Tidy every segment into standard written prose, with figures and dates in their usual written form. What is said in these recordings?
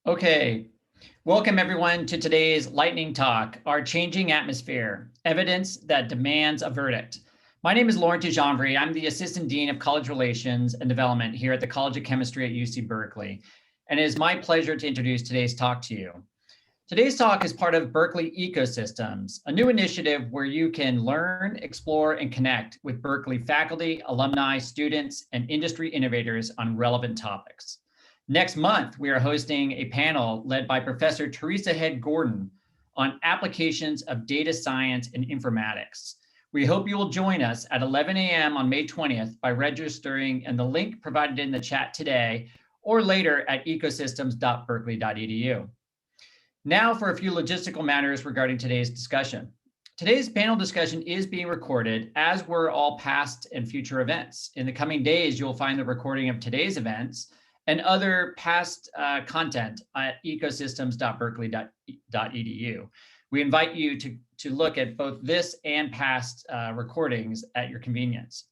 Okay, welcome everyone to today's lightning talk, Our Changing Atmosphere, Evidence That Demands a Verdict. My name is Laurent Janvry. I'm the Assistant Dean of College Relations and Development here at the College of Chemistry at UC Berkeley, and it is my pleasure to introduce today's talk to you. Today's talk is part of Berkeley Ecosystems, a new initiative where you can learn, explore, and connect with Berkeley faculty, alumni, students, and industry innovators on relevant topics. Next month, we are hosting a panel led by Professor Teresa Head Gordon on applications of data science and informatics. We hope you will join us at 11 a.m. on May 20th by registering in the link provided in the chat today or later at ecosystems.berkeley.edu. Now for a few logistical matters regarding today's discussion. Today's panel discussion is being recorded, as were all past and future events. In the coming days, you'll find the recording of today's events and other past content at ecosystems.berkeley.edu. We invite you to look at both this and past recordings at your convenience.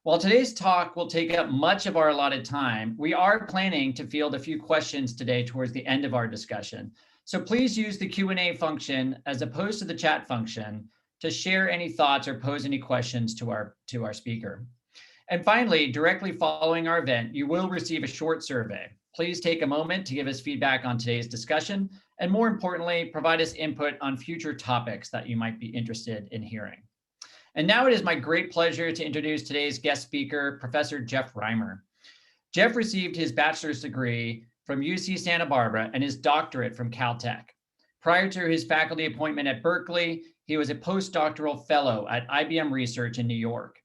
While today's talk will take up much of our allotted time, we are planning to field a few questions today towards the end of our discussion. So please use the Q&A function as opposed to the chat function to share any thoughts or pose any questions to our speaker. And finally, directly following our event, you will receive a short survey. Please take a moment to give us feedback on today's discussion, and more importantly, provide us input on future topics that you might be interested in hearing. And now it is my great pleasure to introduce today's guest speaker, Professor Jeff Reimer. Jeff received his bachelor's degree from UC Santa Barbara and his doctorate from Caltech. Prior to his faculty appointment at Berkeley, he was a postdoctoral fellow at IBM Research in New York.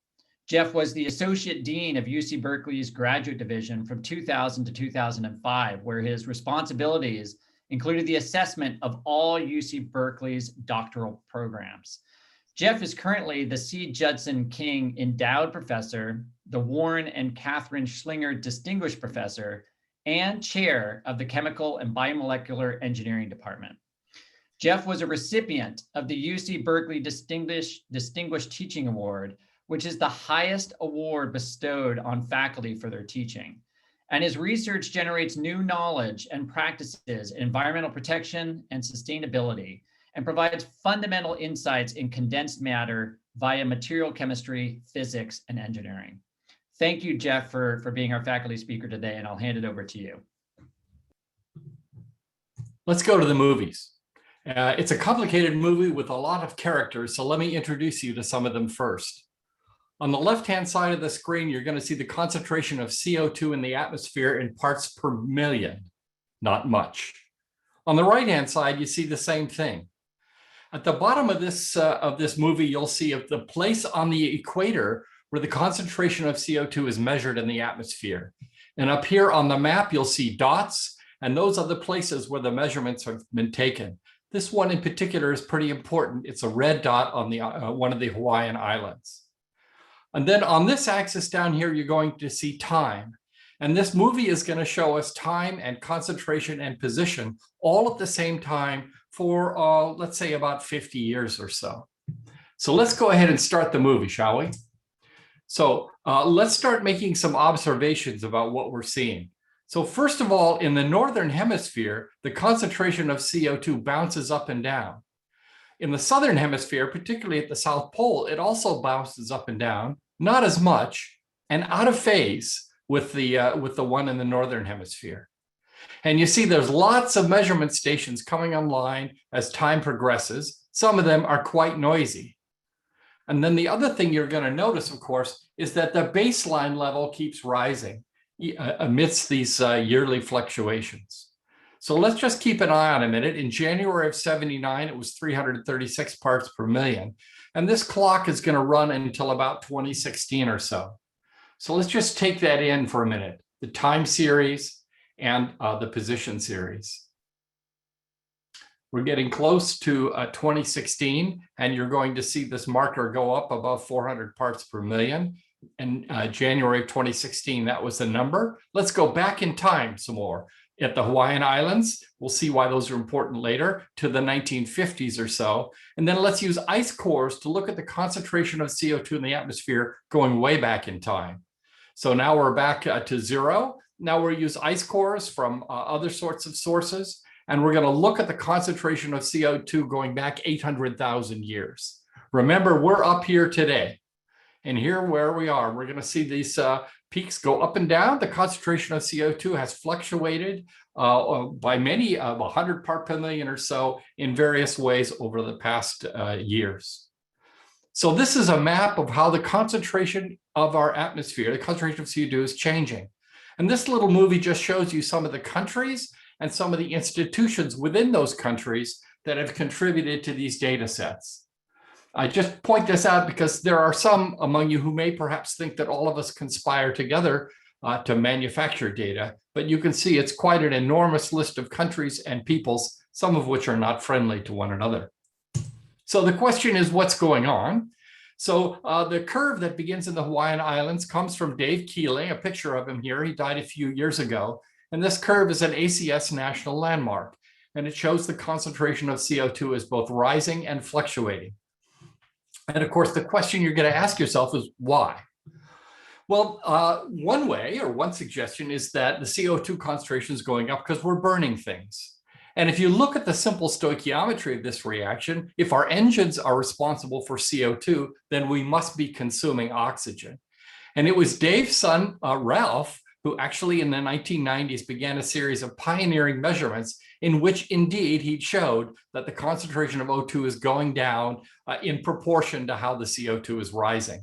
Jeff was the Associate Dean of UC Berkeley's Graduate Division from 2000 to 2005, where his responsibilities included the assessment of all UC Berkeley's doctoral programs. Jeff is currently the C. Judson King Endowed Professor, the Warren and Catherine Schlinger Distinguished Professor, and Chair of the Chemical and Biomolecular Engineering Department. Jeff was a recipient of the UC Berkeley Distinguished Teaching Award, which is the highest award bestowed on faculty for their teaching. And his research generates new knowledge and practices in environmental protection and sustainability, and provides fundamental insights in condensed matter via material chemistry, physics, and engineering. Thank you, Jeff, for being our faculty speaker today, and I'll hand it over to you. Let's go to the movies. It's a complicated movie with a lot of characters, so let me introduce you to some of them first. On the left-hand side of the screen, you're going to see the concentration of CO2 in the atmosphere in parts per million, not much. On the right-hand side, you see the same thing. At the bottom of this movie, you'll see the place on the equator where the concentration of CO2 is measured in the atmosphere. And up here on the map, you'll see dots, and those are the places where the measurements have been taken. This one in particular is pretty important. It's a red dot on the one of the Hawaiian Islands. And then on this axis down here, you're going to see time. And this movie is going to show us time and concentration and position all at the same time for, let's say, about 50 years or so. So let's go ahead and start the movie, shall we? So let's start making some observations about what we're seeing. So first of all, in the northern hemisphere, the concentration of CO2 bounces up and down. In the southern hemisphere, particularly at the South Pole, it also bounces up and down, not as much, and out of phase with the one in the northern hemisphere. And you see there's lots of measurement stations coming online as time progresses. Some of them are quite noisy. And then the other thing you're going to notice, of course, is that the baseline level keeps rising amidst these yearly fluctuations. So let's just keep an eye on a minute. In January of '79, it was 336 parts per million. And this clock is going to run until about 2016 or so. So let's just take that in for a minute, the time series and the position series. We're getting close to 2016, and you're going to see this marker go up above 400 parts per million. In January of 2016, that was the number. Let's go back in time some more. At the Hawaiian Islands, we'll see why those are important later, to the 1950s or so. And then let's use ice cores to look at the concentration of CO2 in the atmosphere going way back in time. So now we're back to zero. Now we'll use ice cores from other sorts of sources, and we're going to look at the concentration of CO2 going back 800,000 years. Remember, we're up here today, and here where we are, we're going to see these peaks go up and down. The concentration of CO2 has fluctuated by many, 100 part per million or so in various ways over the past years. So this is a map of how the concentration of our atmosphere, the concentration of CO2 is changing. And this little movie just shows you some of the countries and some of the institutions within those countries that have contributed to these data sets. I just point this out because there are some among you who may perhaps think that all of us conspire together to manufacture data, but you can see it's quite an enormous list of countries and peoples, some of which are not friendly to one another. So the question is, what's going on? So the curve that begins in the Hawaiian Islands comes from Dave Keeley, a picture of him here. He died a few years ago. And this curve is an ACS national landmark, and it shows the concentration of CO2 as both rising and fluctuating. And of course, the question you're going to ask yourself is why? Well, one way or one suggestion is that the CO2 concentration is going up because we're burning things. And if you look at the simple stoichiometry of this reaction, if our engines are responsible for CO2, then we must be consuming oxygen. And it was Dave's son, Ralph, who actually in the 1990s began a series of pioneering measurements in which indeed he showed that the concentration of O2 is going down in proportion to how the CO2 is rising.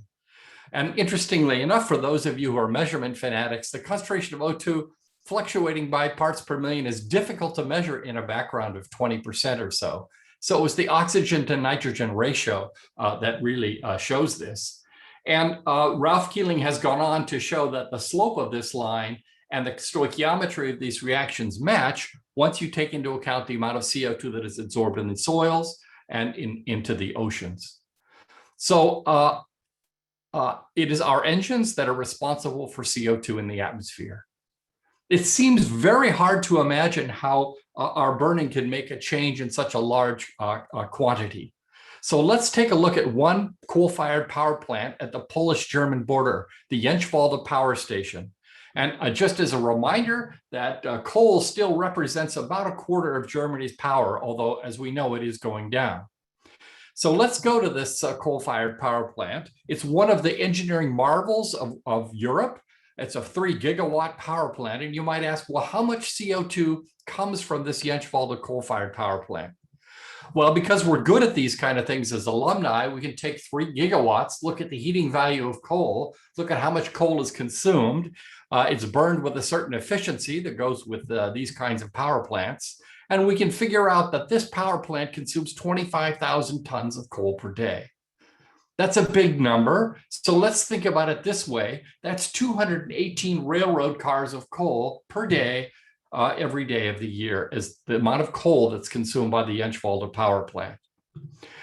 And interestingly enough, for those of you who are measurement fanatics, the concentration of O2 fluctuating by parts per million is difficult to measure in a background of 20% or so. So it was the oxygen to nitrogen ratio that really shows this. And Ralph Keeling has gone on to show that the slope of this line and the stoichiometry of these reactions match once you take into account the amount of CO2 that is absorbed in the soils and into the oceans. So it is our engines that are responsible for CO2 in the atmosphere. It seems very hard to imagine how our burning can make a change in such a large quantity. So let's take a look at one coal-fired power plant at the Polish-German border, the Jęczwalde power station. And just as a reminder that coal still represents about a quarter of Germany's power, although as we know, it is going down. So let's go to this coal-fired power plant. It's one of the engineering marvels of Europe. It's a 3 gigawatt power plant. And you might ask, well, how much CO2 comes from this Jęczwalde coal-fired power plant? Well, because we're good at these kind of things as alumni, we can take 3 gigawatts, look at the heating value of coal, look at how much coal is consumed. It's burned with a certain efficiency that goes with these kinds of power plants. And we can figure out that this power plant consumes 25,000 tons of coal per day. That's a big number. So let's think about it this way. That's 218 railroad cars of coal per day, every day of the year, is the amount of coal that's consumed by the Jęczwalde power plant.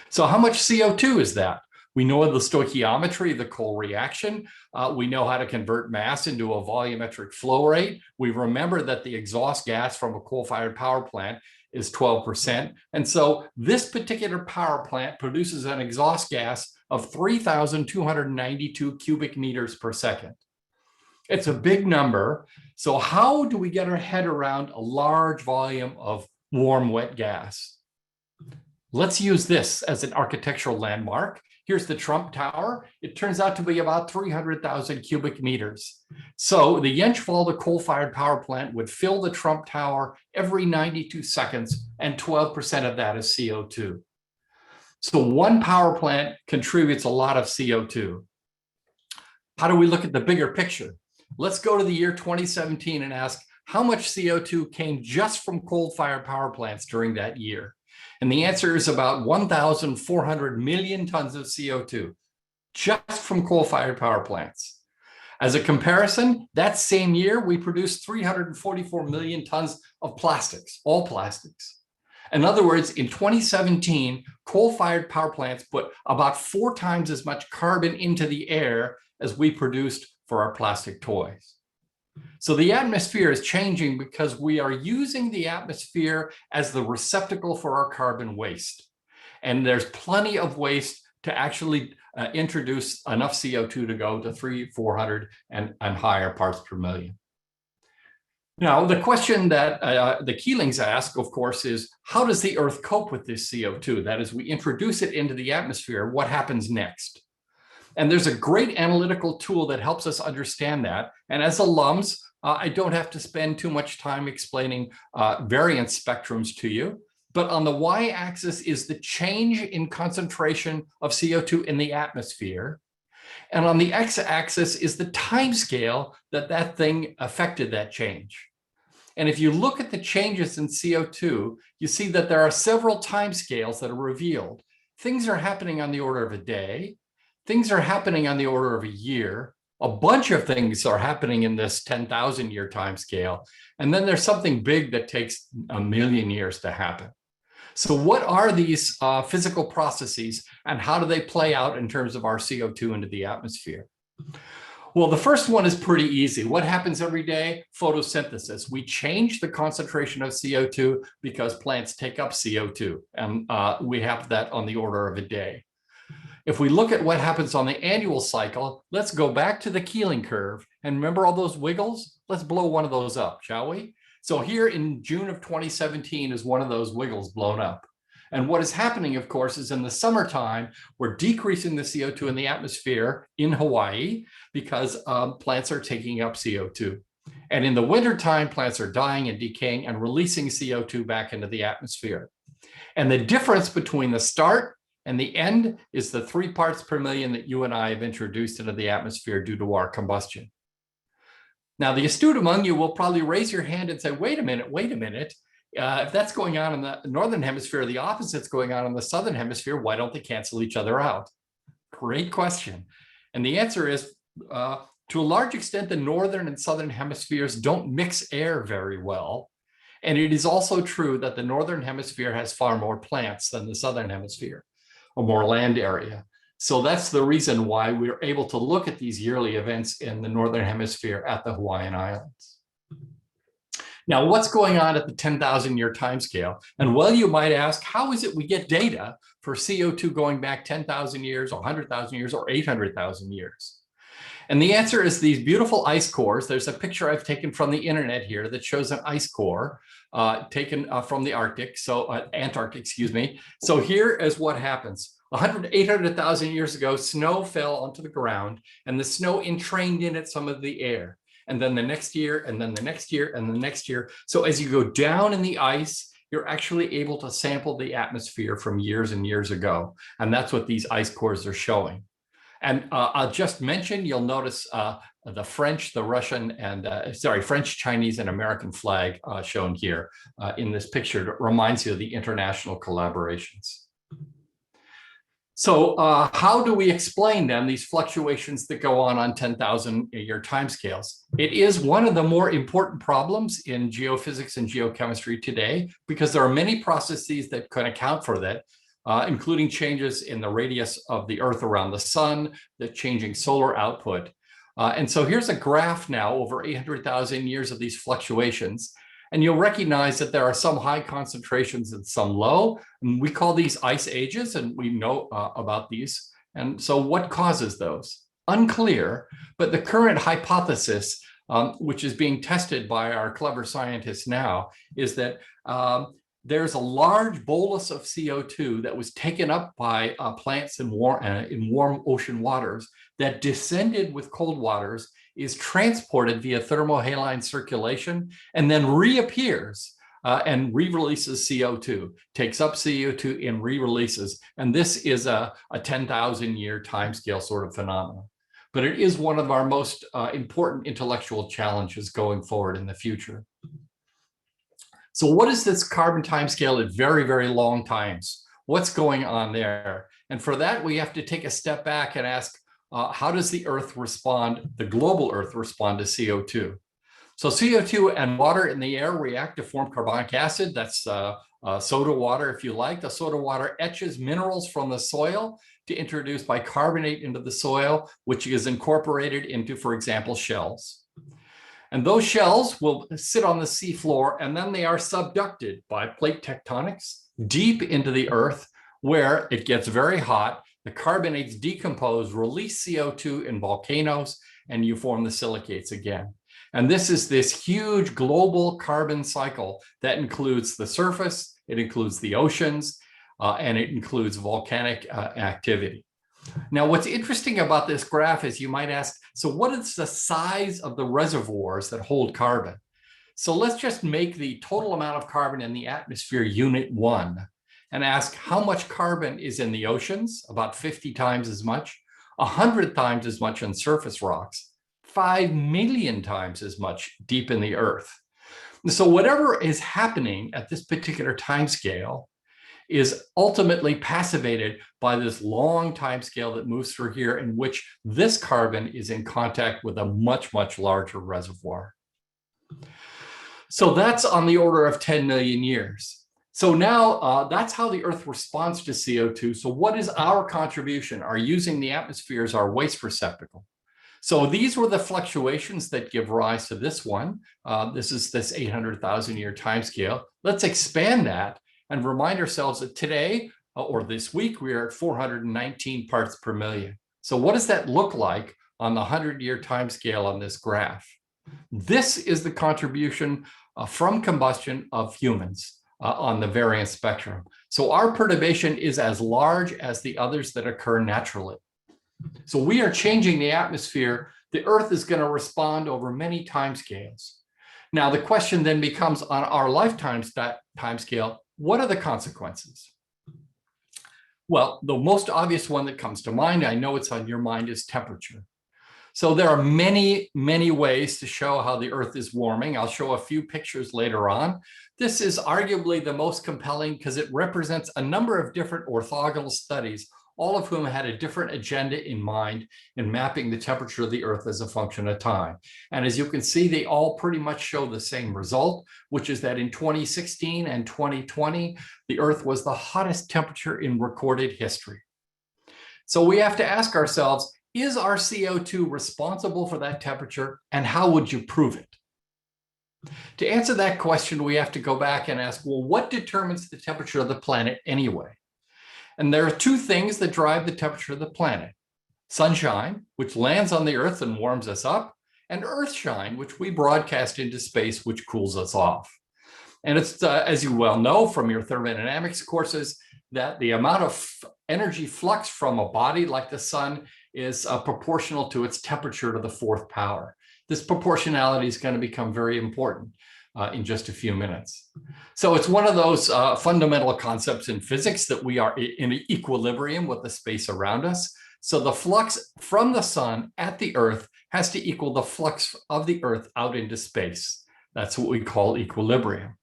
So how much CO2 is that? We know the stoichiometry of the coal reaction. We know how to convert mass into a volumetric flow rate. We remember that the exhaust gas from a coal-fired power plant is 12%. And so this particular power plant produces an exhaust gas of 3,292 cubic meters per second. It's a big number. So how do we get our head around a large volume of warm, wet gas? Let's use this as an architectural landmark. Here's the Trump Tower. It turns out to be about 300,000 cubic meters. So the Jęczwalde coal-fired power plant would fill the Trump Tower every 92 seconds, and 12% of that is CO2. So one power plant contributes a lot of CO2. How do we look at the bigger picture? Let's go to the year 2017 and ask how much CO2 came just from coal-fired power plants during that year. And the answer is about 1,400 million tons of CO2 just from coal-fired power plants. As a comparison, that same year, we produced 344 million tons of plastics, all plastics. In other words, in 2017, coal-fired power plants put about 4 times as much carbon into the air as we produced for our plastic toys. So the atmosphere is changing because we are using the atmosphere as the receptacle for our carbon waste. And there's plenty of waste to actually introduce enough CO2 to go to 300, 400 and higher parts per million. Now, the question that the Keelings ask, of course, is how does the Earth cope with this CO2? That is, we introduce it into the atmosphere, what happens next? And there's a great analytical tool that helps us understand that. And as alums, I don't have to spend too much time explaining variance spectrums to you. But on the y-axis is the change in concentration of CO2 in the atmosphere. And on the x-axis is the time scale that that thing affected that change. And if you look at the changes in CO2, you see that there are several time scales that are revealed. Things are happening on the order of a day. Things are happening on the order of a year. A bunch of things are happening in this 10,000 year time scale. And then there's something big that takes 1,000,000 years to happen. So what are these physical processes and how do they play out in terms of our CO2 into the atmosphere? Well, the first one is pretty easy. What happens every day? Photosynthesis. We change the concentration of CO2 because plants take up CO2, and we have that on the order of a day. If we look at what happens on the annual cycle, let's go back to the Keeling curve. And remember all those wiggles? Let's blow one of those up, shall we? So here in June of 2017 is one of those wiggles blown up. And what is happening, of course, is in the summertime, we're decreasing the CO2 in the atmosphere in Hawaii because plants are taking up CO2. And in the wintertime, plants are dying and decaying and releasing CO2 back into the atmosphere. And the difference between the start and the end is the 3 parts per million that you and I have introduced into the atmosphere due to our combustion. Now, the astute among you will probably raise your hand and say, wait a minute. If that's going on in the northern hemisphere, the opposite's going on in the southern hemisphere, why don't they cancel each other out? Great question. And the answer is, to a large extent, the northern and southern hemispheres don't mix air very well. And it is also true that the northern hemisphere has far more plants than the southern hemisphere, or more land area. So that's the reason why we're able to look at these yearly events in the northern hemisphere at the Hawaiian Islands. Now, what's going on at the 10,000 year timescale? And well, you might ask, how is it we get data for CO2 going back 10,000 years, or 100,000 years, or 800,000 years? And the answer is these beautiful ice cores. There's a picture I've taken from the internet here that shows an ice core taken from the Arctic, Antarctic, excuse me. So here is what happens. 800,000 years ago, snow fell onto the ground and the snow entrained in it some of the air. And then the next year, and then the next year, and the next year. So as you go down in the ice, you're actually able to sample the atmosphere from years and years ago. And that's what these ice cores are showing. And I'll just mention, you'll notice the French, the Russian, and French, Chinese, and American flag shown here in this picture. That reminds you of the international collaborations. So how do we explain then these fluctuations that go on 10,000 year timescales? It is one of the more important problems in geophysics and geochemistry today, because there are many processes that can account for that, including changes in the radius of the Earth around the sun, the changing solar output. And so here's a graph now over 800,000 years of these fluctuations. And you'll recognize that there are some high concentrations and some low. And we call these ice ages, and we know about these. And so what causes those? Unclear, but the current hypothesis, which is being tested by our clever scientists now, is that there's a large bolus of CO2 that was taken up by plants in warm ocean waters that descended with cold waters, is transported via thermohaline circulation, and then reappears and re-releases CO2, takes up CO2 and re-releases. And this is a 10,000 year timescale sort of phenomenon. But it is one of our most important intellectual challenges going forward in the future. So what is this carbon timescale at very, very long times? What's going on there? And for that, we have to take a step back and ask, how does the Earth respond, the global Earth respond to CO2? So CO2 and water in the air react to form carbonic acid. That's soda water, if you like. The soda water etches minerals from the soil to introduce bicarbonate into the soil, which is incorporated into, for example, shells. And those shells will sit on the seafloor, and then they are subducted by plate tectonics deep into the Earth, where it gets very hot. The carbonates decompose, release CO2 in volcanoes, and you form the silicates again. And this is this huge global carbon cycle that includes the surface, it includes the oceans, and it includes volcanic activity. Now, what's interesting about this graph is you might ask, so what is the size of the reservoirs that hold carbon? So let's just make the total amount of carbon in the atmosphere unit 1 and ask how much carbon is in the oceans, about 50 times as much, 100 times as much in surface rocks, 5 million times as much deep in the earth. So whatever is happening at this particular time scale is ultimately passivated by this long time scale that moves through here, in which this carbon is in contact with a much, much larger reservoir. So that's on the order of 10 million years. So now that's how the Earth responds to CO2. So what is our contribution? Our using the atmosphere as our waste receptacle. So these were the fluctuations that give rise to this one. This is this 800,000 year time scale. Let's expand that and remind ourselves that today, or this week, we are at 419 parts per million. So what does that look like on the 100-year time scale on this graph? This is the contribution from combustion of humans on the variance spectrum. So our perturbation is as large as the others that occur naturally. So we are changing the atmosphere. The Earth is going to respond over many time scales. Now, the question then becomes, on our lifetime time scale, what are the consequences? Well, the most obvious one that comes to mind, I know it's on your mind, is temperature. So there are many, many ways to show how the Earth is warming. I'll show a few pictures later on. This is arguably the most compelling because it represents a number of different orthogonal studies, all of whom had a different agenda in mind in mapping the temperature of the Earth as a function of time. And as you can see, they all pretty much show the same result, which is that in 2016 and 2020, the Earth was the hottest temperature in recorded history. So we have to ask ourselves, is our CO2 responsible for that temperature, and how would you prove it? To answer that question, we have to go back and ask, well, what determines the temperature of the planet anyway? And there are two things that drive the temperature of the planet: sunshine, which lands on the Earth and warms us up, and earthshine, which we broadcast into space, which cools us off. And it's, as you well know from your thermodynamics courses, that the amount of energy flux from a body like the sun is proportional to its temperature to the fourth power. This proportionality is going to become very important in just a few minutes. So it's one of those fundamental concepts in physics that we are in equilibrium with the space around us. So the flux from the sun at the Earth has to equal the flux of the Earth out into space. That's what we call equilibrium.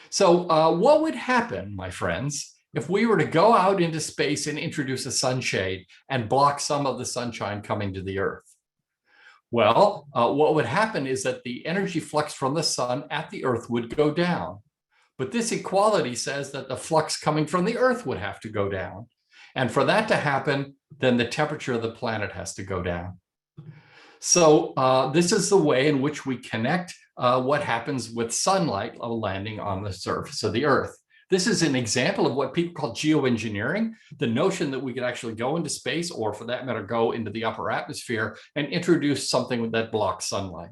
So what would happen, my friends, if we were to go out into space and introduce a sunshade and block some of the sunshine coming to the Earth? Well, what would happen is that the energy flux from the sun at the Earth would go down. But this equality says that the flux coming from the Earth would have to go down. And for that to happen, then the temperature of the planet has to go down. So this is the way in which we connect what happens with sunlight landing on the surface of the Earth. This is an example of what people call geoengineering, the notion that we could actually go into space, or for that matter, go into the upper atmosphere and introduce something that blocks sunlight.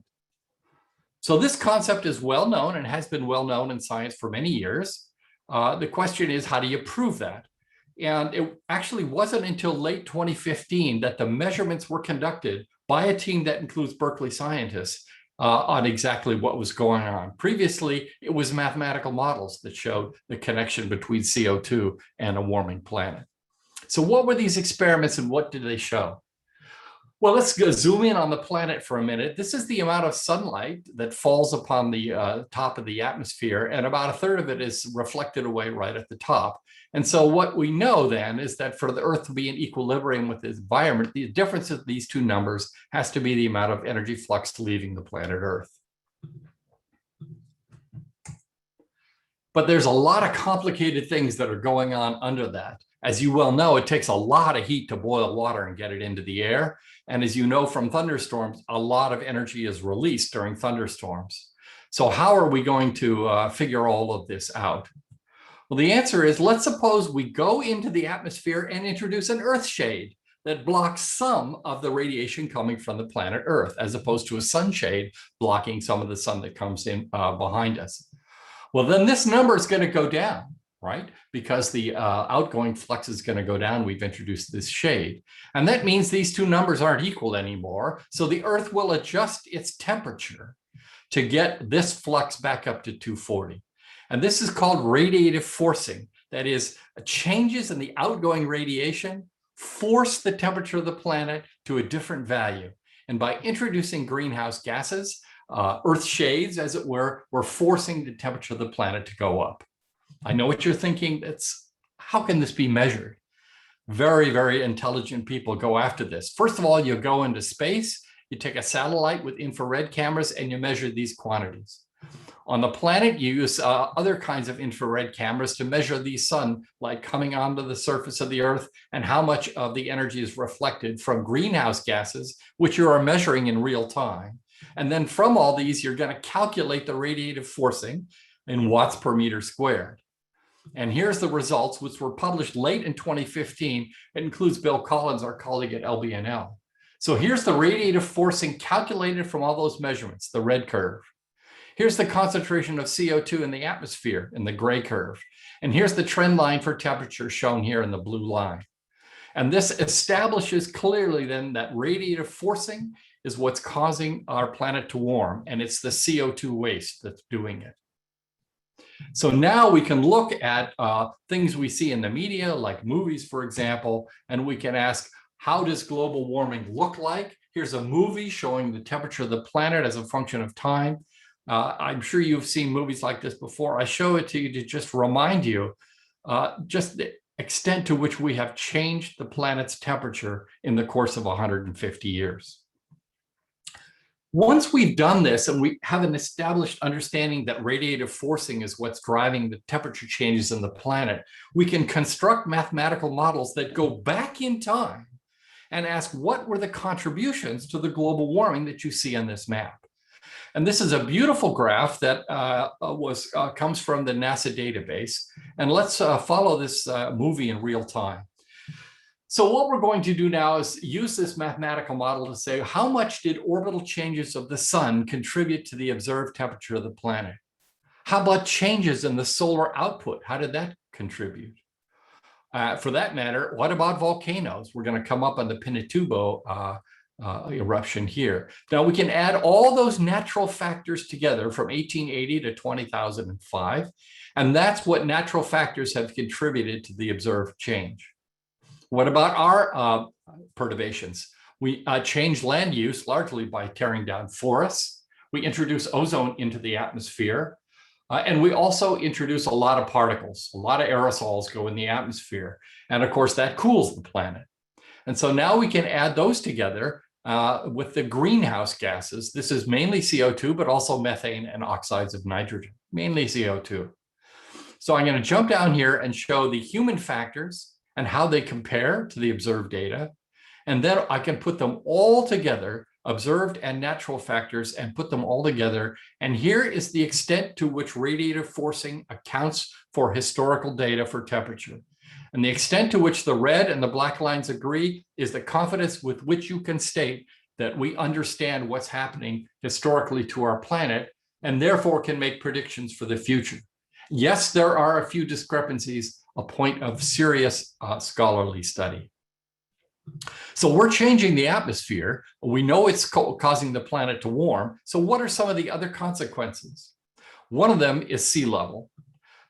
So this concept is well known and has been well known in science for many years. The question is, how do you prove that? And it actually wasn't until late 2015 that the measurements were conducted by a team that includes Berkeley scientists on exactly what was going on. Previously, it was mathematical models that showed the connection between CO2 and a warming planet. So what were these experiments and what did they show? Well, let's go zoom in on the planet for a minute. This is the amount of sunlight that falls upon the top of the atmosphere, and about a third of it is reflected away right at the top. And so what we know then is that for the Earth to be in equilibrium with its environment, the difference of these two numbers has to be the amount of energy flux leaving the planet Earth. But there's a lot of complicated things that are going on under that. As you well know, it takes a lot of heat to boil water and get it into the air. And as you know from thunderstorms, a lot of energy is released during thunderstorms. So how are we going to figure all of this out? Well, the answer is, let's suppose we go into the atmosphere and introduce an earth shade. that blocks some of the radiation coming from the planet Earth, as opposed to a sunshade blocking some of the sun that comes in behind us. Well, then this number is going to go down, right? Because the outgoing flux is going to go down. We've introduced this shade. And that means these two numbers aren't equal anymore. So the Earth will adjust its temperature to get this flux back up to 240. And this is called radiative forcing. That is, changes in the outgoing radiation force the temperature of the planet to a different value. And by introducing greenhouse gases, Earth shades, as it were, we're forcing the temperature of the planet to go up. I know what you're thinking. How can this be measured? Very, very intelligent people go after this. First of all, you go into space, you take a satellite with infrared cameras, and you measure these quantities. On the planet, you use other kinds of infrared cameras to measure the sunlight coming onto the surface of the Earth and how much of the energy is reflected from greenhouse gases, which you are measuring in real time. And then from all these, you're going to calculate the radiative forcing in watts per meter squared. And here's the results, which were published late in 2015. It includes Bill Collins, our colleague at LBNL. So here's the radiative forcing calculated from all those measurements, the red curve. Here's the concentration of CO2 in the atmosphere in the gray curve. And here's the trend line for temperature shown here in the blue line. And this establishes clearly then that radiative forcing is what's causing our planet to warm, and it's the CO2 waste that's doing it. So now we can look at things we see in the media, like movies, for example, and we can ask, how does global warming look like? Here's a movie showing the temperature of the planet as a function of time. I'm sure you've seen movies like this before. I show it to you to just remind you just the extent to which we have changed the planet's temperature in the course of 150 years. Once we've done this and we have an established understanding that radiative forcing is what's driving the temperature changes in the planet, we can construct mathematical models that go back in time and ask, what were the contributions to the global warming that you see on this map? And this is a beautiful graph that comes from the NASA database. And let's follow this movie in real time. So what we're going to do now is use this mathematical model to say, how much did orbital changes of the sun contribute to the observed temperature of the planet? How about changes in the solar output? How did that contribute? For that matter, what about volcanoes? We're going to come up on the Pinatubo eruption here. Now we can add all those natural factors together from 1880 to 2005, and that's what natural factors have contributed to the observed change. What about our perturbations? We changed land use largely by tearing down forests. We introduce ozone into the atmosphere, and we also introduce a lot of particles. A lot of aerosols go in the atmosphere, and of course that cools the planet. And so now we can add those together with the greenhouse gases. This is mainly CO2, but also methane and oxides of nitrogen, mainly CO2. So I'm going to jump down here and show the human factors and how they compare to the observed data. And then I can put them all together, observed and natural factors, and put them all together. And here is the extent to which radiative forcing accounts for historical data for temperature. And the extent to which the red and the black lines agree is the confidence with which you can state that we understand what's happening historically to our planet, and therefore can make predictions for the future. Yes, there are a few discrepancies, a point of serious scholarly study. So we're changing the atmosphere. We know it's causing the planet to warm. So what are some of the other consequences? One of them is sea level.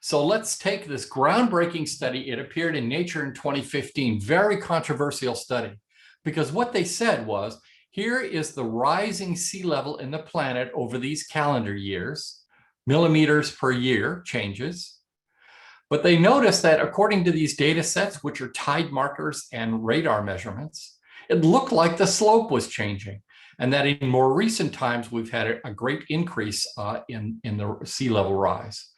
So let's take this groundbreaking study. It appeared in Nature in 2015, very controversial study, because what they said was, here is the rising sea level in the planet over these calendar years, millimeters per year changes. But they noticed that according to these data sets, which are tide markers and radar measurements, it looked like the slope was changing, and that in more recent times, we've had a great increase in the sea level rise.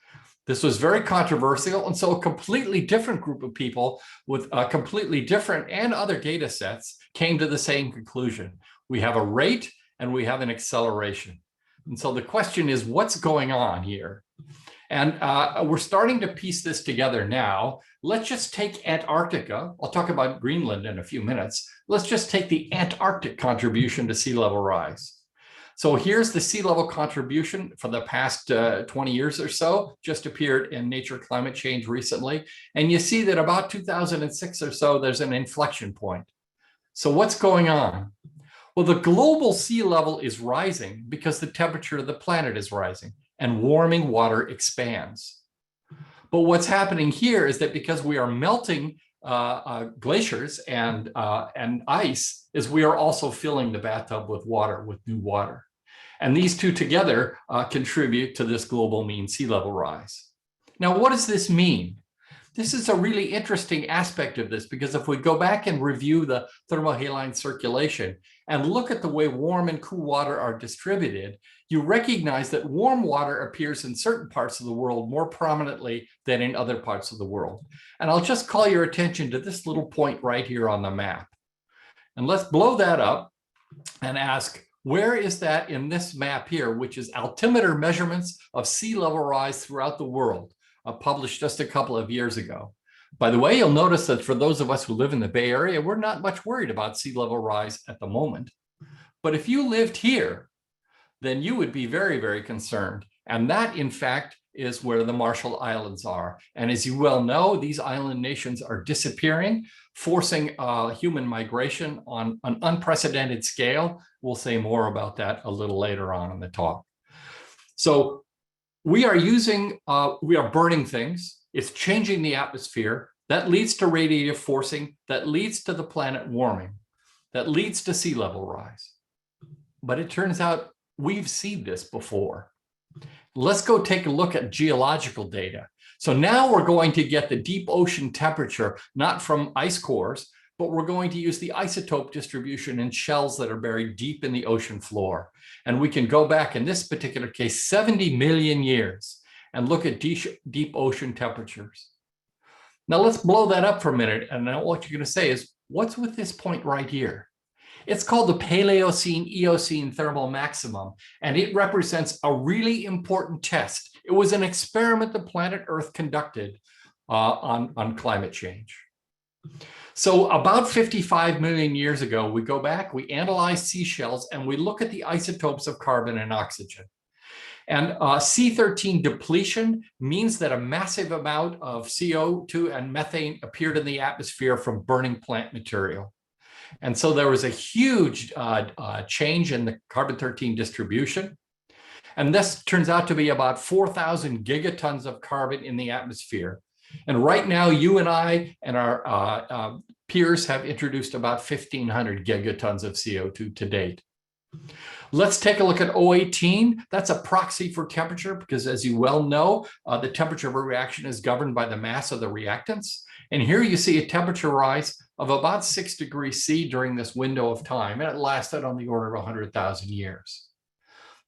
This was very controversial, and so a completely different group of people with completely different and other data sets came to the same conclusion. We have a rate and we have an acceleration. And so the question is, what's going on here? And we're starting to piece this together now. Let's just take Antarctica. I'll talk about Greenland in a few minutes. Let's just take the Antarctic contribution to sea level rise. So here's the sea level contribution for the past 20 years or so, just appeared in Nature Climate Change recently. And you see that about 2006 or so, there's an inflection point. So what's going on? Well, the global sea level is rising because the temperature of the planet is rising and warming water expands. But what's happening here is that because we are melting glaciers and ice, is we are also filling the bathtub with water, with new water. And these two together contribute to this global mean sea level rise. Now, what does this mean? This is a really interesting aspect of this, because if we go back and review the thermohaline circulation and look at the way warm and cool water are distributed, you recognize that warm water appears in certain parts of the world more prominently than in other parts of the world. And I'll just call your attention to this little point right here on the map. And let's blow that up and ask, where is that in this map here, which is altimeter measurements of sea level rise throughout the world? Published just a couple of years ago. By the way, you'll notice that for those of us who live in the Bay Area, we're not much worried about sea level rise at the moment. But if you lived here, then you would be very, very concerned. And that, in fact, is where the Marshall Islands are. And as you well know, these island nations are disappearing, forcing human migration on an unprecedented scale. We'll say more about that a little later on in the talk. So we are burning things. It's changing the atmosphere. That leads to radiative forcing. That leads to the planet warming. That leads to sea level rise. But it turns out we've seen this before. Let's go take a look at geological data. So now we're going to get the deep ocean temperature, not from ice cores, but we're going to use the isotope distribution in shells that are buried deep in the ocean floor. And we can go back, in this particular case, 70 million years and look at deep ocean temperatures. Now let's blow that up for a minute. And now what you're going to say is, what's with this point right here? It's called the Paleocene Eocene thermal maximum, and it represents a really important test. It was an experiment the planet Earth conducted on climate change. So about 55 million years ago, we go back, we analyze seashells, and we look at the isotopes of carbon and oxygen. And C13 depletion means that a massive amount of CO2 and methane appeared in the atmosphere from burning plant material. And so there was a huge change in the carbon-13 distribution. And this turns out to be about 4,000 gigatons of carbon in the atmosphere. And right now, you and I and our peers have introduced about 1,500 gigatons of CO2 to date. Let's take a look at O18. That's a proxy for temperature because, as you well know, the temperature of a reaction is governed by the mass of the reactants. And here you see a temperature rise of about 6 degrees C during this window of time, and it lasted on the order of 100,000 years.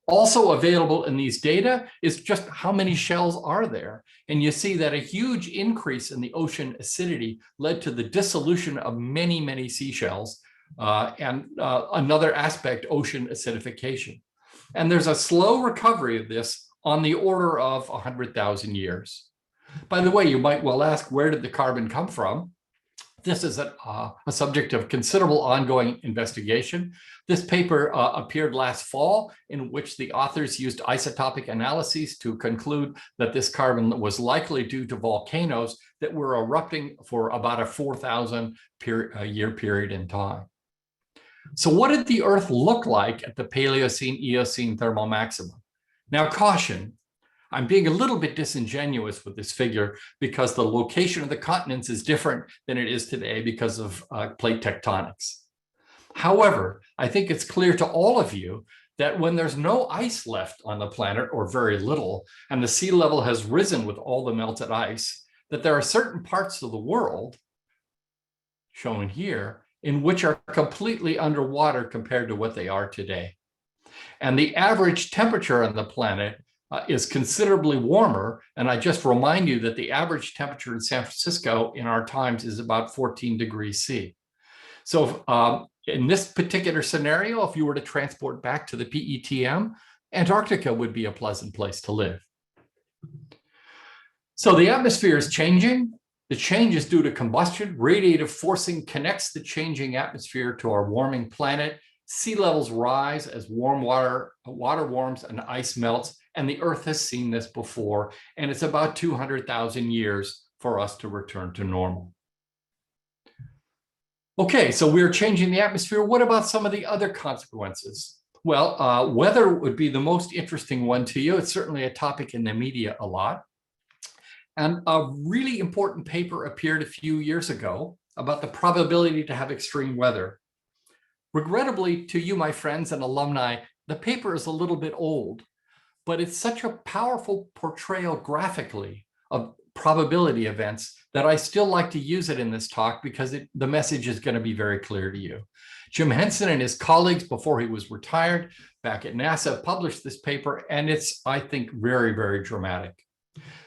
Also available in these data is just how many shells are there. And you see that a huge increase in the ocean acidity led to the dissolution of many, many seashells, and another aspect, ocean acidification. And there's a slow recovery of this on the order of 100,000 years. By the way, you might well ask, where did the carbon come from? This is a subject of considerable ongoing investigation. This paper appeared last fall, in which the authors used isotopic analyses to conclude that this carbon was likely due to volcanoes that were erupting for about a 4,000 year period in time. So what did the Earth look like at the Paleocene-Eocene thermal maximum? Now, caution. I'm being a little bit disingenuous with this figure because the location of the continents is different than it is today because of plate tectonics. However, I think it's clear to all of you that when there's no ice left on the planet, or very little, and the sea level has risen with all the melted ice, that there are certain parts of the world, shown here, in which are completely underwater compared to what they are today. And the average temperature on the planet is considerably warmer. And I just remind you that the average temperature in San Francisco in our times is about 14 degrees C. So in this particular scenario, if you were to transport back to the PETM, Antarctica would be a pleasant place to live. So the atmosphere is changing. The change is due to combustion. Radiative forcing connects the changing atmosphere to our warming planet. Sea levels rise as water warms and ice melts. And the Earth has seen this before. And it's about 200,000 years for us to return to normal. Okay, so we're changing the atmosphere. What about some of the other consequences? Well, weather would be the most interesting one to you. It's certainly a topic in the media a lot. And a really important paper appeared a few years ago about the probability to have extreme weather. Regrettably, to you, my friends and alumni, the paper is a little bit old, but it's such a powerful portrayal graphically of probability events that I still like to use it in this talk because the message is going to be very clear to you. Jim Henson and his colleagues, before he was retired back at NASA, published this paper, and it's, I think, very, very dramatic.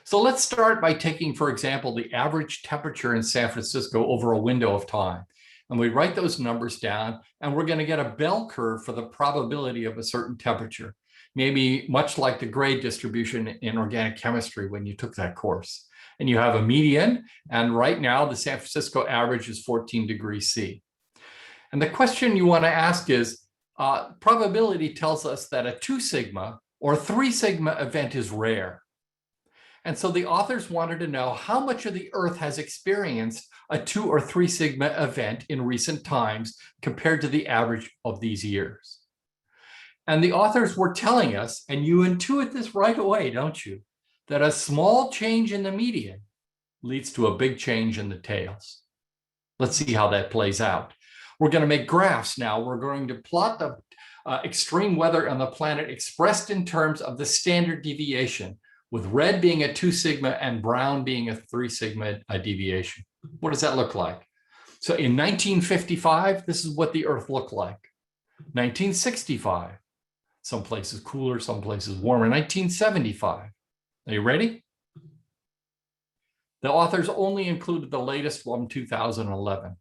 So let's start by taking, for example, the average temperature in San Francisco over a window of time. And we write those numbers down, and we're going to get a bell curve for the probability of a certain temperature, maybe much like the grade distribution in organic chemistry when you took that course. And you have a median, and right now the San Francisco average is 14 degrees C. And the question you want to ask is, probability tells us that a 2 sigma or 3 sigma event is rare. And so the authors wanted to know how much of the Earth has experienced a 2 or 3 sigma event in recent times compared to the average of these years. And the authors were telling us, and you intuit this right away, don't you, that a small change in the median leads to a big change in the tails. Let's see how that plays out. We're going to make graphs now. We're going to plot the extreme weather on the planet expressed in terms of the standard deviation, with red being a 2 sigma and brown being a 3 sigma deviation. What does that look like? So in 1955, this is what the Earth looked like. 1965, some places cooler, some places warmer. 1975. Are you ready? The authors only included the latest one, 2011.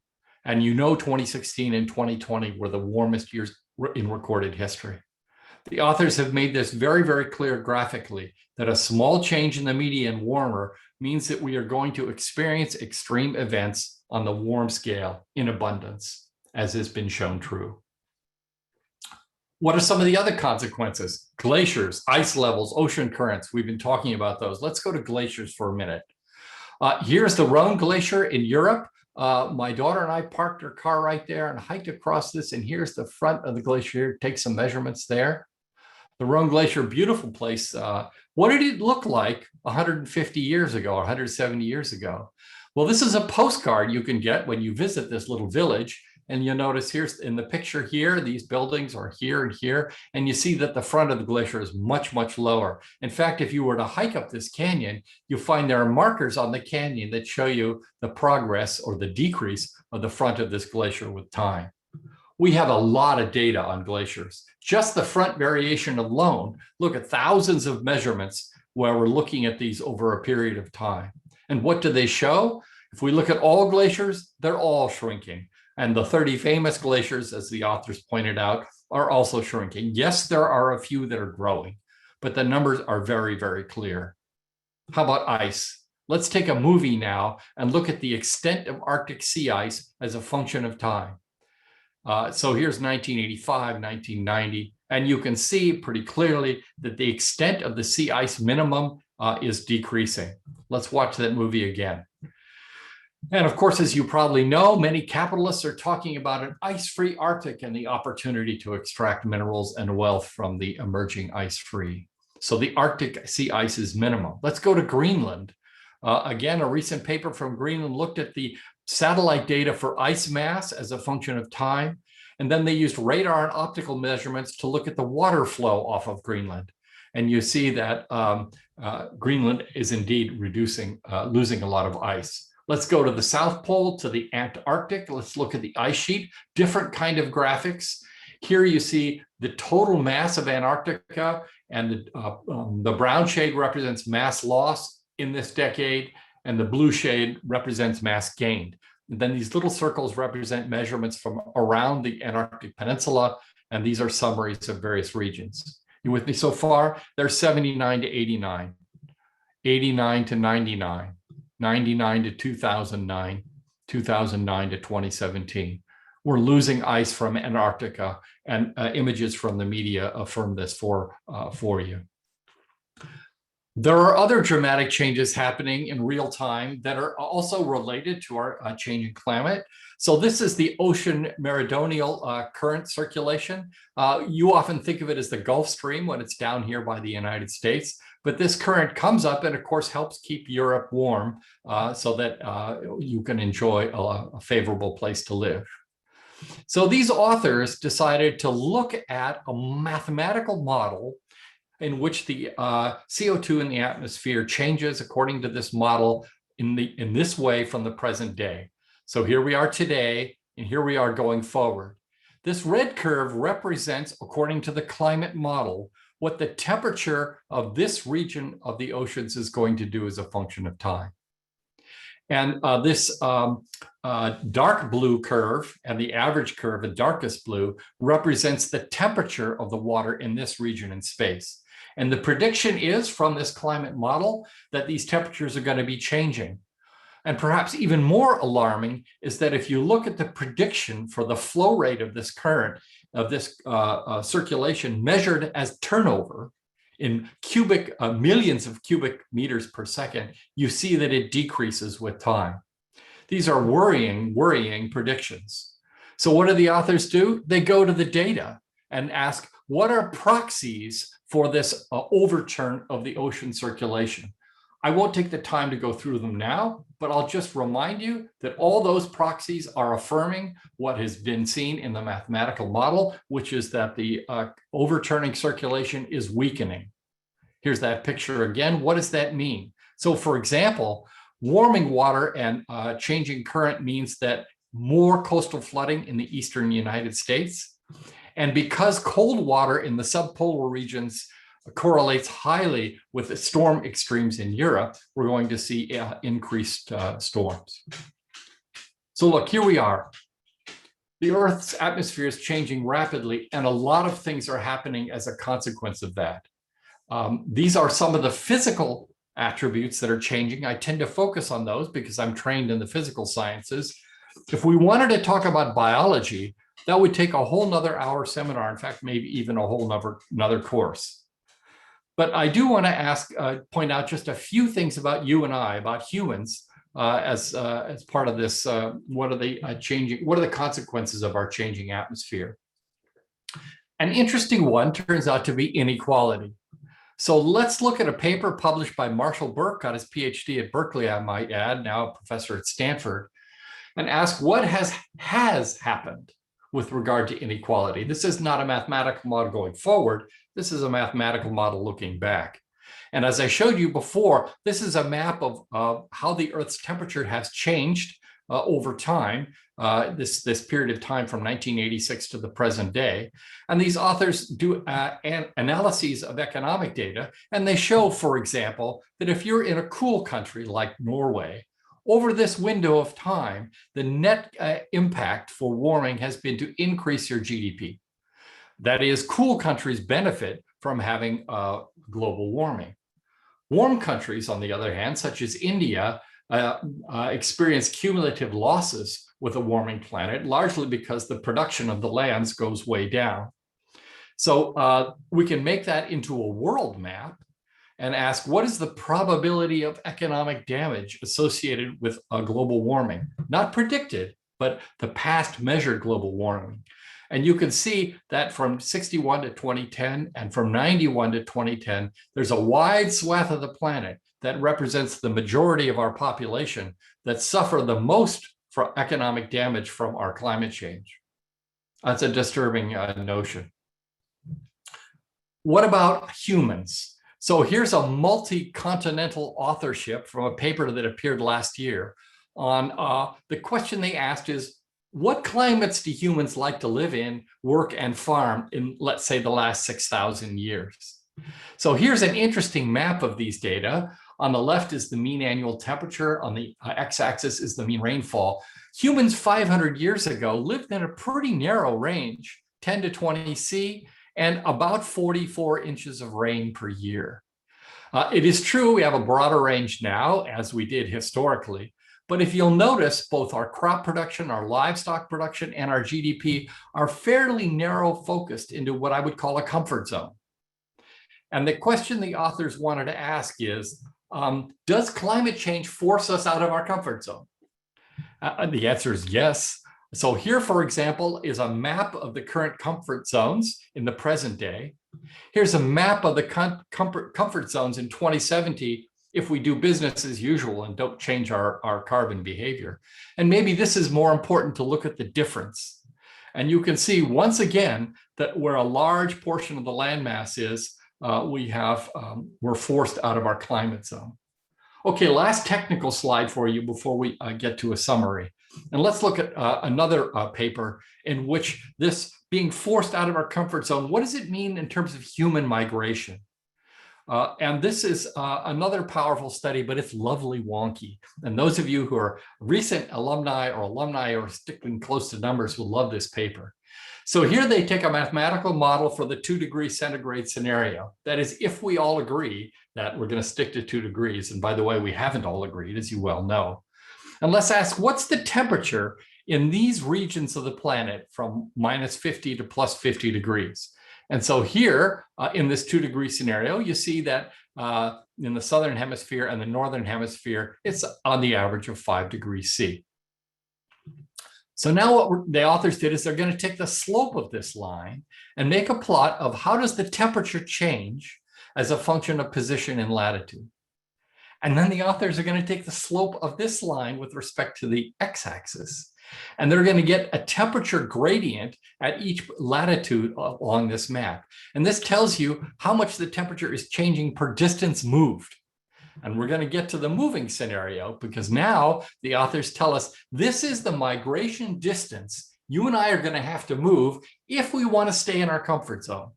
And you know 2016 and 2020 were the warmest years in recorded history. The authors have made this very, very clear graphically that a small change in the median warmer means that we are going to experience extreme events on the warm scale in abundance, as has been shown true. What are some of the other consequences? Glaciers, ice levels, ocean currents. We've been talking about those. Let's go to glaciers for a minute. Here's the Rhone Glacier in Europe. My daughter and I parked her car right there and hiked across this, and here's the front of the glacier. Take some measurements there. The Rhone Glacier, beautiful place. What did it look like 150 years ago, 170 years ago? Well, this is a postcard you can get when you visit this little village. And you'll notice here's in the picture here, these buildings are here and here. And you see that the front of the glacier is much, much lower. In fact, if you were to hike up this canyon, you'll find there are markers on the canyon that show you the progress or the decrease of the front of this glacier with time. We have a lot of data on glaciers. Just the front variation alone, look at thousands of measurements where we're looking at these over a period of time. And what do they show? If we look at all glaciers, they're all shrinking. And the 30 famous glaciers, as the authors pointed out, are also shrinking. Yes, there are a few that are growing, but the numbers are very, very clear. How about ice? Let's take a movie now and look at the extent of Arctic sea ice as a function of time. So here's 1985, 1990, and you can see pretty clearly that the extent of the sea ice minimum is decreasing. Let's watch that movie again. And of course, as you probably know, many capitalists are talking about an ice-free Arctic and the opportunity to extract minerals and wealth from the emerging ice-free. So the Arctic sea ice is minimum. Let's go to Greenland. Again, a recent paper from Greenland looked at the satellite data for ice mass as a function of time. And then they used radar and optical measurements to look at the water flow off of Greenland. And you see that Greenland is indeed losing a lot of ice. Let's go to the South Pole, to the Antarctic. Let's look at the ice sheet, different kind of graphics. Here you see the total mass of Antarctica, and the brown shade represents mass loss in this decade, and the blue shade represents mass gained. And then these little circles represent measurements from around the Antarctic Peninsula, and these are summaries of various regions. You with me so far? They're 79 to 89. 89 to 99, 99 to 2009, 2009 to 2017. We're losing ice from Antarctica, and images from the media affirm this for you. There are other dramatic changes happening in real time that are also related to our changing climate. So this is the ocean meridional current circulation. You often think of it as the Gulf Stream when it's down here by the United States, but this current comes up and of course helps keep Europe warm so that you can enjoy a favorable place to live. So these authors decided to look at a mathematical model in which the CO2 in the atmosphere changes according to this model in this way from the present day. So here we are today, and here we are going forward. This red curve represents, according to the climate model, what the temperature of this region of the oceans is going to do as a function of time. And this dark blue curve and the average curve, the darkest blue, represents the temperature of the water in this region in space. And the prediction is from this climate model that these temperatures are going to be changing. And perhaps even more alarming is that if you look at the prediction for the flow rate of this current, of this circulation measured as turnover in millions of cubic meters per second, you see that it decreases with time. These are worrying predictions. So what do the authors do? They go to the data and ask, what are proxies for this overturn of the ocean circulation? I won't take the time to go through them now, but I'll just remind you that all those proxies are affirming what has been seen in the mathematical model, which is that the overturning circulation is weakening. Here's that picture again. What does that mean? So for example, warming water and changing current means that more coastal flooding in the eastern United States. And because cold water in the subpolar regions correlates highly with the storm extremes in Europe, we're going to see increased storms. So look, here we are. The Earth's atmosphere is changing rapidly, and a lot of things are happening as a consequence of that. These are some of the physical attributes that are changing. I tend to focus on those because I'm trained in the physical sciences. If we wanted to talk about biology, that would take a whole nother hour seminar. In fact, maybe even a whole another course. But I do want to point out just a few things about you and I, about humans, as part of this. What are the consequences of our changing atmosphere? An interesting one turns out to be inequality. So let's look at a paper published by Marshall Burke, got his PhD at Berkeley, I might add, now a professor at Stanford, and ask what has happened with regard to inequality. This is not a mathematical model going forward. This is a mathematical model looking back. And as I showed you before, this is a map of how the Earth's temperature has changed over time, this period of time from 1986 to the present day. And these authors do analyses of economic data, and they show, for example, that if you're in a cool country like Norway, over this window of time, the net impact for warming has been to increase your GDP. That is, cool countries benefit from having global warming. Warm countries, on the other hand, such as India, experience cumulative losses with a warming planet, largely because the production of the lands goes way down. So we can make that into a world map and ask, what is the probability of economic damage associated with global warming? Not predicted, but the past measured global warming. And you can see that from 61 to 2010 and from 91 to 2010, there's a wide swath of the planet that represents the majority of our population that suffer the most for economic damage from our climate change. That's a disturbing notion. What about humans? So here's a multi-continental authorship from a paper that appeared last year on the question they asked is, what climates do humans like to live in, work, and farm in, let's say, the last 6,000 years? So here's an interesting map of these data. On the left is the mean annual temperature. On the x-axis is the mean rainfall. Humans 500 years ago lived in a pretty narrow range, 10 to 20 C, and about 44 inches of rain per year. It is true we have a broader range now, as we did historically, but if you'll notice, both our crop production, our livestock production, and our GDP are fairly narrow focused into what I would call a comfort zone. And the question the authors wanted to ask is, does climate change force us out of our comfort zone? The answer is yes. So here, for example, is a map of the current comfort zones in the present day. Here's a map of the comfort zones in 2070 if we do business as usual and don't change our carbon behavior. And maybe this is more important to look at the difference. And you can see once again that where a large portion of the landmass is, we're forced out of our climate zone. Okay, last technical slide for you before we get to a summary. And let's look at another paper in which this being forced out of our comfort zone, what does it mean in terms of human migration? And this is another powerful study, but it's lovely wonky. And those of you who are recent alumni or sticking close to numbers will love this paper. So here they take a mathematical model for the 2-degree centigrade scenario. That is, if we all agree that we're going to stick to 2 degrees. And by the way, we haven't all agreed, as you well know. And let's ask, what's the temperature in these regions of the planet from -50 to +50 degrees? And so here in this 2-degree scenario, you see that in the southern hemisphere and the northern hemisphere, it's on the average of 5 degrees C. So now what the authors did is they're going to take the slope of this line and make a plot of how does the temperature change as a function of position and latitude. And then the authors are going to take the slope of this line with respect to the x-axis, and they're going to get a temperature gradient at each latitude along this map. And this tells you how much the temperature is changing per distance moved. And we're going to get to the moving scenario because now the authors tell us this is the migration distance you and I are going to have to move if we want to stay in our comfort zone.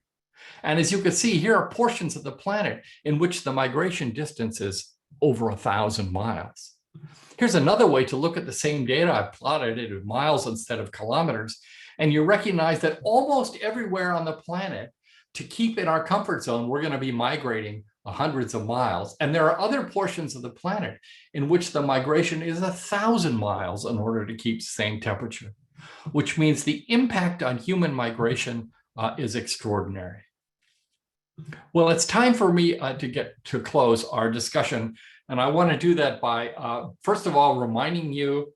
And as you can see, here are portions of the planet in which the migration distance is over 1,000 miles. Here's another way to look at the same data. I plotted it in miles instead of kilometers. And you recognize that almost everywhere on the planet, to keep in our comfort zone, we're going to be migrating hundreds of miles. And there are other portions of the planet in which the migration is 1,000 miles in order to keep the same temperature, which means the impact on human migration is extraordinary. Well, it's time for me to get to close our discussion. And I want to do that by, first of all, reminding you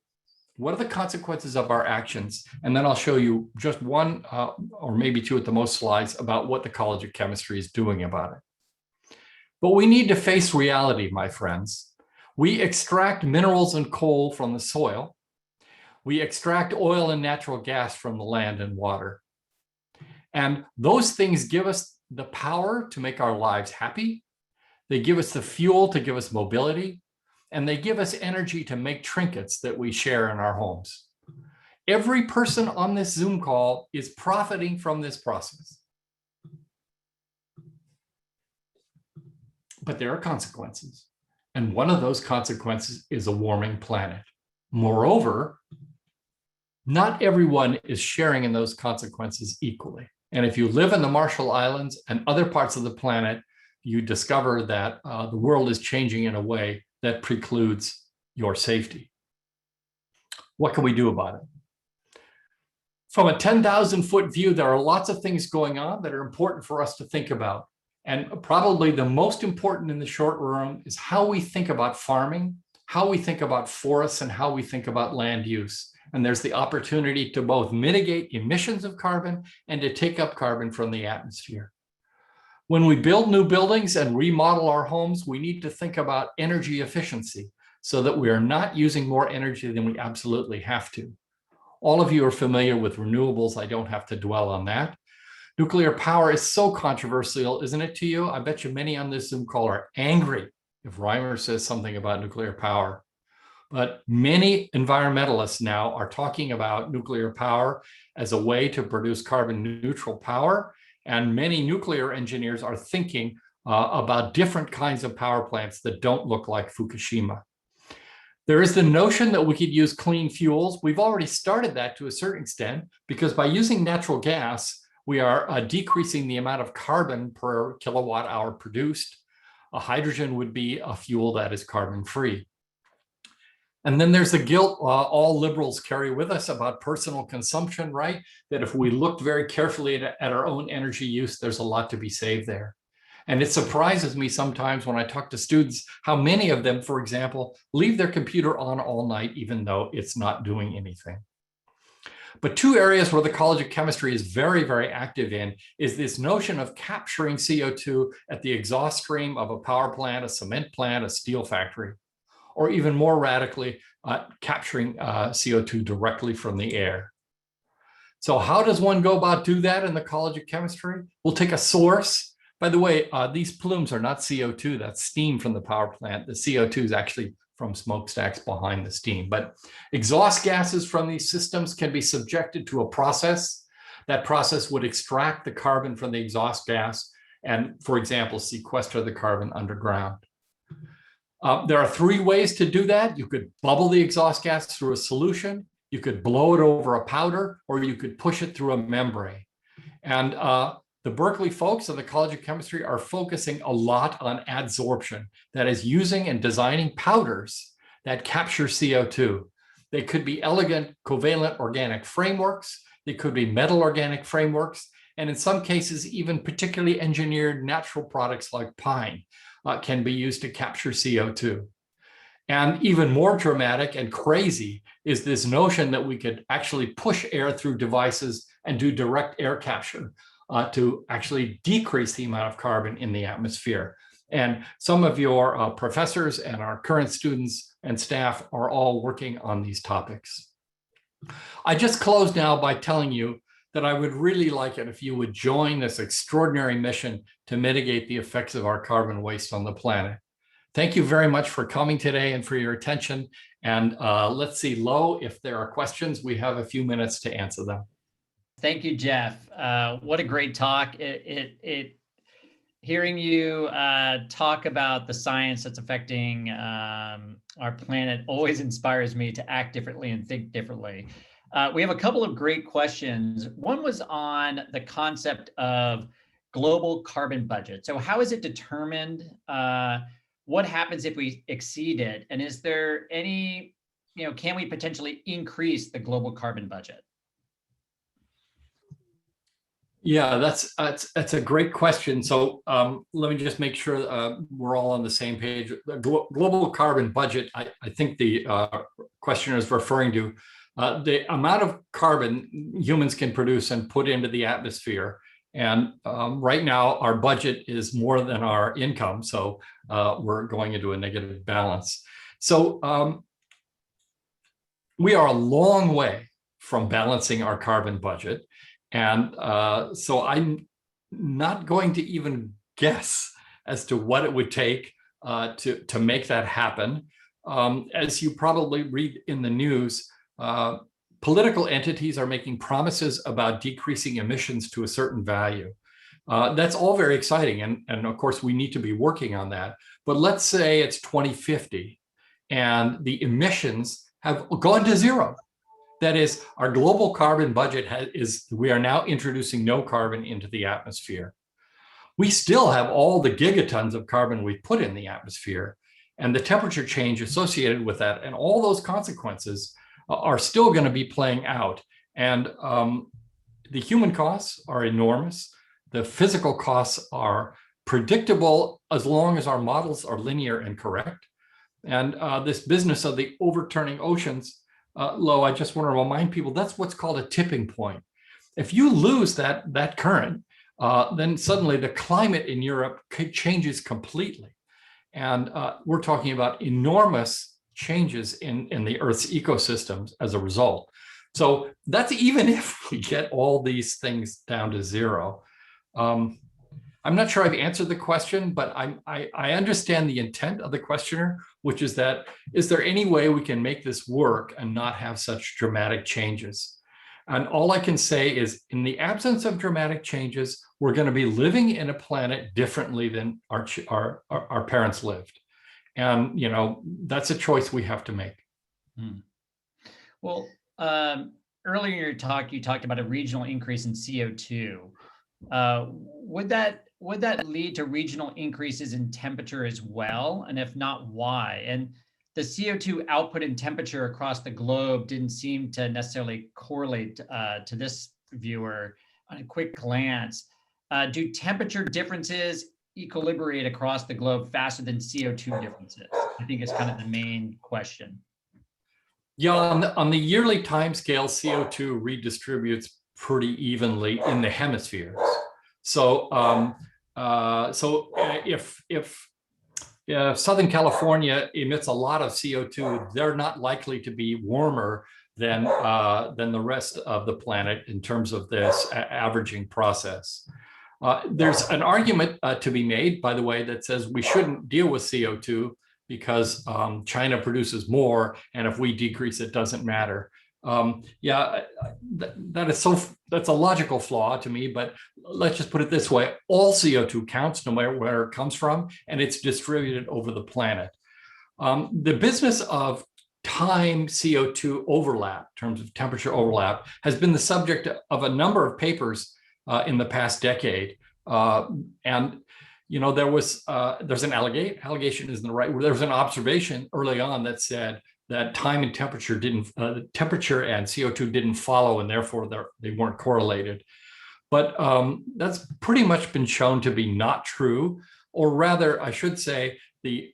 what are the consequences of our actions? And then I'll show you just one or maybe two at the most slides about what the College of Chemistry is doing about it. But we need to face reality, my friends. We extract minerals and coal from the soil. We extract oil and natural gas from the land and water. And those things give us the power to make our lives happy. They give us the fuel to give us mobility. And they give us energy to make trinkets that we share in our homes. Every person on this Zoom call is profiting from this process. But there are consequences. And one of those consequences is a warming planet. Moreover, not everyone is sharing in those consequences equally. And if you live in the Marshall Islands and other parts of the planet, you discover that the world is changing in a way that precludes your safety. What can we do about it? From a 10,000-foot view, there are lots of things going on that are important for us to think about. And probably the most important in the short run is how we think about farming, how we think about forests, and how we think about land use. And there's the opportunity to both mitigate emissions of carbon and to take up carbon from the atmosphere. When we build new buildings and remodel our homes, we need to think about energy efficiency so that we are not using more energy than we absolutely have to. All of you are familiar with renewables. I don't have to dwell on that. Nuclear power is so controversial, isn't it to you? I bet you many on this Zoom call are angry if Reimer says something about nuclear power. But many environmentalists now are talking about nuclear power as a way to produce carbon neutral power. And many nuclear engineers are thinking about different kinds of power plants that don't look like Fukushima. There is the notion that we could use clean fuels. We've already started that to a certain extent because by using natural gas, we are decreasing the amount of carbon per kilowatt hour produced. hydrogen would be a fuel that is carbon-free. And then there's the guilt all liberals carry with us about personal consumption, right? That if we looked very carefully at our own energy use, there's a lot to be saved there. And it surprises me sometimes when I talk to students, how many of them, for example, leave their computer on all night, even though it's not doing anything. But two areas where the College of Chemistry is very, very active in is this notion of capturing CO2 at the exhaust stream of a power plant, a cement plant, a steel factory, or even more radically, capturing CO2 directly from the air. So how does one go about do that in the College of Chemistry? We'll take a source. By the way, these plumes are not CO2, that's steam from the power plant. The CO2 is actually from smokestacks behind the steam. But exhaust gases from these systems can be subjected to a process. That process would extract the carbon from the exhaust gas and, for example, sequester the carbon underground. There are three ways to do that. You could bubble the exhaust gas through a solution, you could blow it over a powder, or you could push it through a membrane. And the Berkeley folks of the College of Chemistry are focusing a lot on adsorption, that is using and designing powders that capture CO2. They could be elegant covalent organic frameworks, they could be metal organic frameworks, and in some cases, even particularly engineered natural products like pine can be used to capture CO2. And even more dramatic and crazy is this notion that we could actually push air through devices and do direct air capture to actually decrease the amount of carbon in the atmosphere. And some of your professors and our current students and staff are all working on these topics. I just close now by telling you that I would really like it if you would join this extraordinary mission to mitigate the effects of our carbon waste on the planet. Thank you very much for coming today and for your attention. And let's see, Lo, if there are questions, we have a few minutes to answer them. Thank you, Jeff. What a great talk. Hearing you talk about the science that's affecting our planet always inspires me to act differently and think differently. We have a couple of great questions. One was on the concept of global carbon budget. So how is it determined? What happens if we exceed it? And is there any, can we potentially increase the global carbon budget? Yeah, that's a great question. So let me just make sure we're all on the same page. The global carbon budget, I think the questioner is referring to the amount of carbon humans can produce and put into the atmosphere. And right now, our budget is more than our income. So we're going into a negative balance. So we are a long way from balancing our carbon budget. And so I'm not going to even guess as to what it would take to make that happen. As you probably read in the news, political entities are making promises about decreasing emissions to a certain value. That's all very exciting. And of course, we need to be working on that. But let's say it's 2050 and the emissions have gone to zero. That is, our global carbon budget we are now introducing no carbon into the atmosphere. We still have all the gigatons of carbon we put in the atmosphere, and the temperature change associated with that, and all those consequences are still going to be playing out. And the human costs are enormous. The physical costs are predictable as long as our models are linear and correct. And this business of the overturning oceans, Lo, I just want to remind people that's what's called a tipping point. If you lose that current, then suddenly the climate in Europe changes completely. And we're talking about enormous changes in the Earth's ecosystems as a result. So that's even if we get all these things down to zero. I'm not sure I've answered the question, but I understand the intent of the questioner, which is that, is there any way we can make this work and not have such dramatic changes? And all I can say is, in the absence of dramatic changes, we're going to be living in a planet differently than our parents lived. And, that's a choice we have to make. Well, earlier in your talk, you talked about a regional increase in CO2. Would that would that lead to regional increases in temperature as well? And if not, why? And the CO2 output and temperature across the globe didn't seem to necessarily correlate to this viewer on a quick glance. Do temperature differences equilibrate across the globe faster than CO2 differences? I think is kind of the main question. Yeah, on the yearly timescale, CO2 redistributes pretty evenly in the hemispheres. So, if Southern California emits a lot of CO2, they're not likely to be warmer than the rest of the planet in terms of this averaging process. There's an argument to be made, by the way, that says we shouldn't deal with CO2 because China produces more, and if we decrease, it doesn't matter. That's a logical flaw to me, but let's just put it this way. All CO2 counts no matter where it comes from, and it's distributed over the planet. The business of time CO2 overlap, in terms of temperature overlap, has been the subject of a number of papers in the past decade. And there's an allegation isn't the right word. There was an observation early on that said that time and temperature temperature and CO2 didn't follow, and therefore they weren't correlated. But that's pretty much been shown to be not true, or rather, I should say, the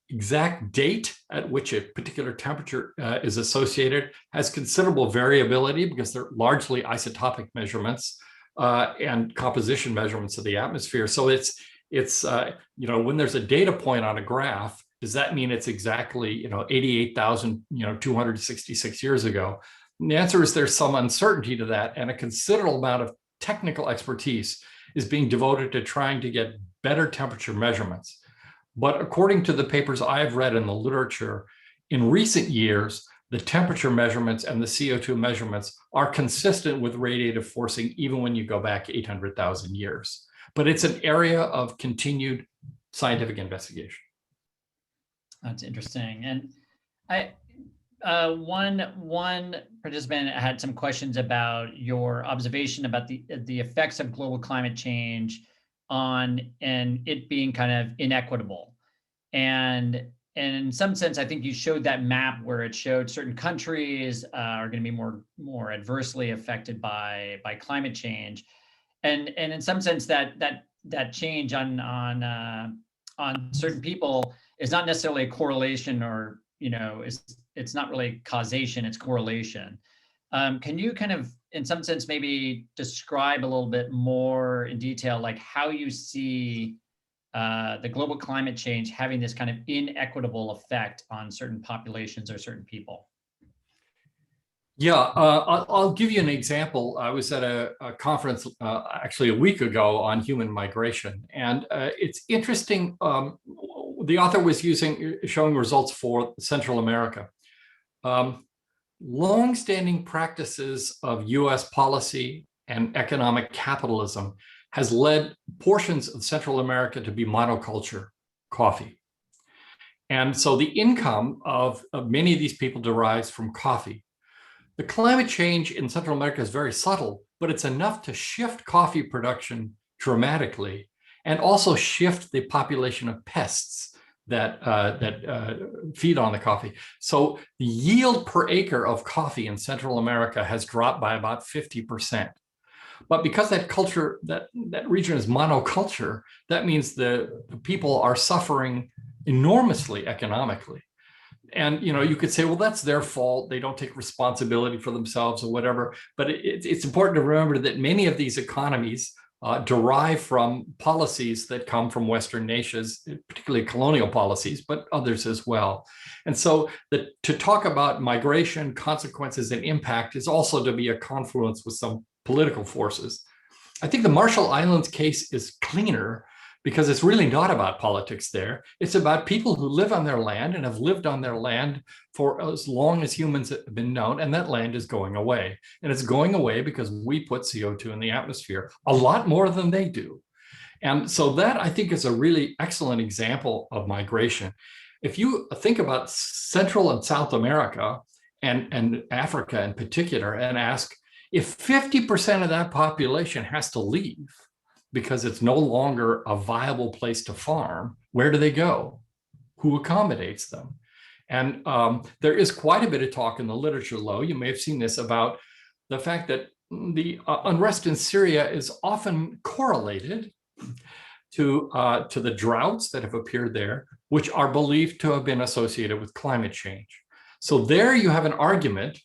exact date at which a particular temperature is associated has considerable variability because they're largely isotopic measurements and composition measurements of the atmosphere. So it's when there's a data point on a graph, does that mean it's exactly 88,266 years ago? And the answer is there's some uncertainty to that, and a considerable amount of technical expertise is being devoted to trying to get better temperature measurements. But according to the papers I've read in the literature, in recent years, the temperature measurements and the CO2 measurements are consistent with radiative forcing, even when you go back 800,000 years. But it's an area of continued scientific investigation. That's interesting. And one participant had some questions about your observation about the effects of global climate change and it being kind of inequitable. And in some sense, I think you showed that map where it showed certain countries are going to be more adversely affected by climate change, and in some sense that change on certain people is not necessarily a correlation, or it's not really causation, it's correlation. Can you kind of, in some sense, maybe describe a little bit more in detail, like how you see the global climate change having this kind of inequitable effect on certain populations or certain people? Yeah, I'll give you an example. I was at a conference actually a week ago on human migration, and it's interesting. The author was showing results for Central America. Long-standing practices of U.S. policy and economic capitalism has led portions of Central America to be monoculture coffee. And so the income of many of these people derives from coffee. The climate change in Central America is very subtle, but it's enough to shift coffee production dramatically and also shift the population of pests that feed on the coffee. So the yield per acre of coffee in Central America has dropped by about 50%. But because that region is monoculture, that means the people are suffering enormously economically. And you could say, well, that's their fault. They don't take responsibility for themselves or whatever. But it's important to remember that many of these economies derive from policies that come from Western nations, particularly colonial policies, but others as well. And so to talk about migration, consequences, and impact is also to be a confluence with some political forces. I think the Marshall Islands case is cleaner because it's really not about politics there. It's about people who live on their land and have lived on their land for as long as humans have been known, and that land is going away. And it's going away because we put CO2 in the atmosphere, a lot more than they do. And so that, I think, is a really excellent example of migration. If you think about Central and South America and Africa in particular, and ask, if 50% of that population has to leave, because it's no longer a viable place to farm. Where do they go? Who accommodates them? And there is quite a bit of talk in the literature, Lo, you may have seen this, about the fact that the unrest in Syria is often correlated to the droughts that have appeared there, which are believed to have been associated with climate change. So there you have an argument,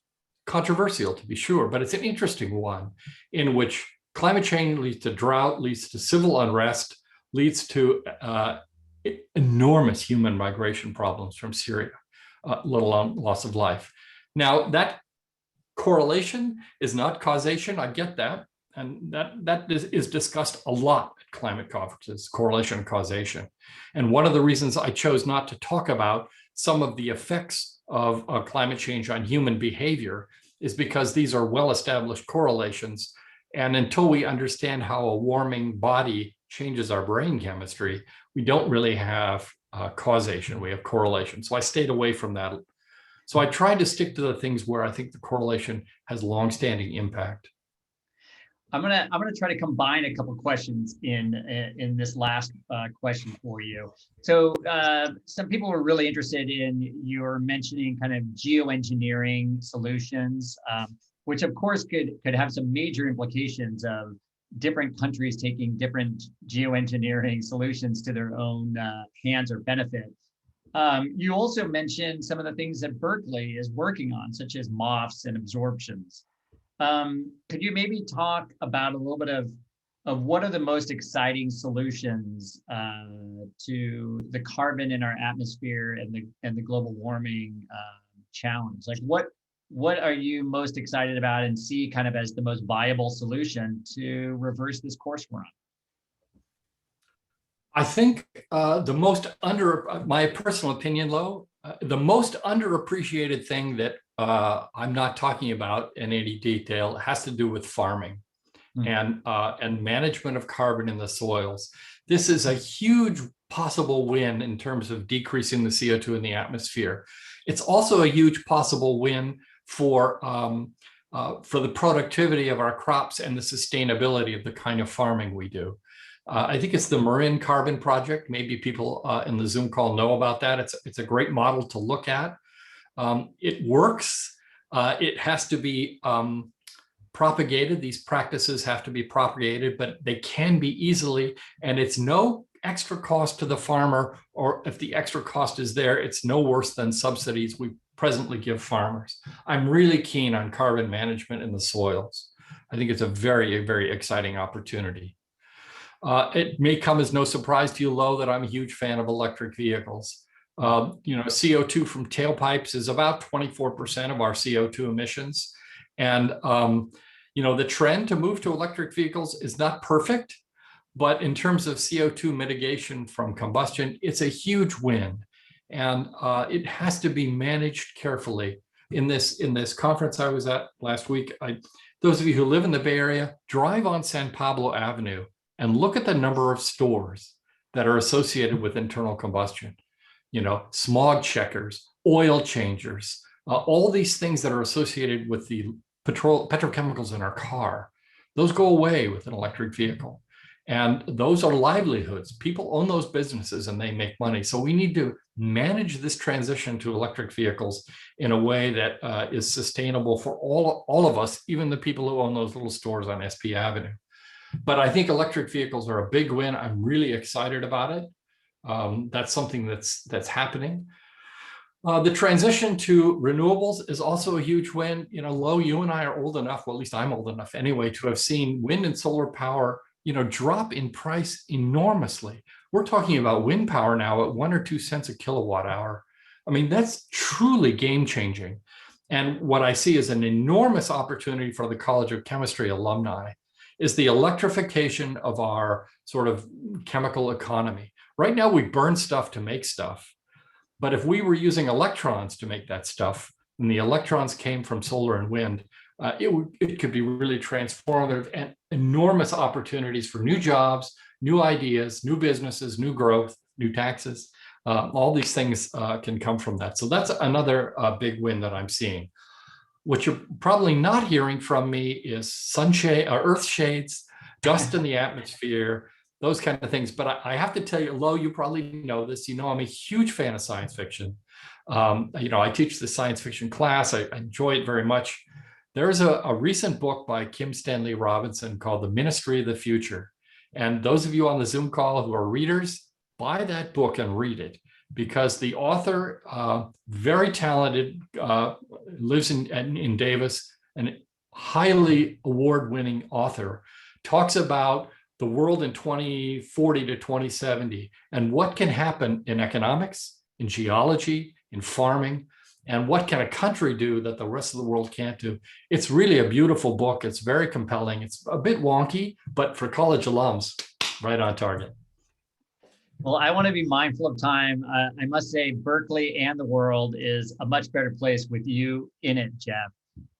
controversial to be sure, but it's an interesting one, in which climate change leads to drought, leads to civil unrest, leads to enormous human migration problems from Syria, let alone loss of life. Now, that correlation is not causation, I get that. And that is discussed a lot at climate conferences, correlation and causation. And one of the reasons I chose not to talk about some of the effects of climate change on human behavior is because these are well-established correlations. And until we understand how a warming body changes our brain chemistry, we don't really have causation, we have correlation. So I stayed away from that. So I tried to stick to the things where I think the correlation has longstanding impact. I'm gonna try to combine a couple questions in this last question for you. So some people were really interested in your mentioning kind of geoengineering solutions, which of course could have some major implications of different countries taking different geoengineering solutions to their own hands or benefit. You also mentioned some of the things that Berkeley is working on, such as MOFs and absorptions. Could you maybe talk about a little bit of what are the most exciting solutions to the carbon in our atmosphere and the global warming challenge? Like what are you most excited about and see kind of as the most viable solution to reverse this course we're on? I think my personal opinion, Lo, the most underappreciated thing that I'm not talking about in any detail has to do with farming and management of carbon in the soils. This is a huge possible win in terms of decreasing the CO2 in the atmosphere. It's also a huge possible win for the productivity of our crops and the sustainability of the kind of farming we do. I think it's the Marin Carbon Project. Maybe people in the Zoom call know about that. It's a great model to look at. It works. It has to be propagated. These practices have to be propagated, but they can be easily, and it's no extra cost to the farmer, or if the extra cost is there, it's no worse than subsidies we presently give farmers. I'm really keen on carbon management in the soils. I think it's a very, very exciting opportunity. It may come as no surprise to you, Lo, that I'm a huge fan of electric vehicles. CO2 from tailpipes is about 24% of our CO2 emissions. And, the trend to move to electric vehicles is not perfect, but in terms of CO2 mitigation from combustion, it's a huge win. And it has to be managed carefully. In this conference I was at last week, those of you who live in the Bay Area, drive on San Pablo Avenue and look at the number of stores that are associated with internal combustion. Smog checkers, oil changers, all these things that are associated with the petrochemicals in our car, those go away with an electric vehicle. And those are livelihoods. People own those businesses and they make money. So we need to manage this transition to electric vehicles in a way that is sustainable for all of us, even the people who own those little stores on SP Avenue. But I think electric vehicles are a big win. I'm really excited about it. That's something that's happening. The transition to renewables is also a huge win. Lo, you and I are old enough, well, at least I'm old enough anyway, to have seen wind and solar power, drop in price enormously. We're talking about wind power now at 1 or 2 cents a kilowatt hour. I mean, that's truly game changing. And what I see as an enormous opportunity for the College of Chemistry alumni is the electrification of our sort of chemical economy. Right now, we burn stuff to make stuff. But if we were using electrons to make that stuff, and the electrons came from solar and wind, it could be really transformative and enormous opportunities for new jobs, new ideas, new businesses, new growth, new taxes. All these things can come from that. So that's another big win that I'm seeing. What you're probably not hearing from me is sunshade or earth shades, dust in the atmosphere, those kind of things. But I have to tell you, Lo, you probably know this. You know, I'm a huge fan of science fiction. I teach the science fiction class. I enjoy it very much. There's a recent book by Kim Stanley Robinson called The Ministry of the Future. And those of you on the Zoom call who are readers, buy that book and read it, because the author, very talented, lives in Davis, an highly award-winning author, talks about the world in 2040 to 2070 and what can happen in economics, in geology, in farming, and what can a country do that the rest of the world can't do. It's really a beautiful book. It's very compelling. It's a bit wonky, but for college alums, right on target. Well, I want to be mindful of time. I must say Berkeley and the world is a much better place with you in it, Jeff.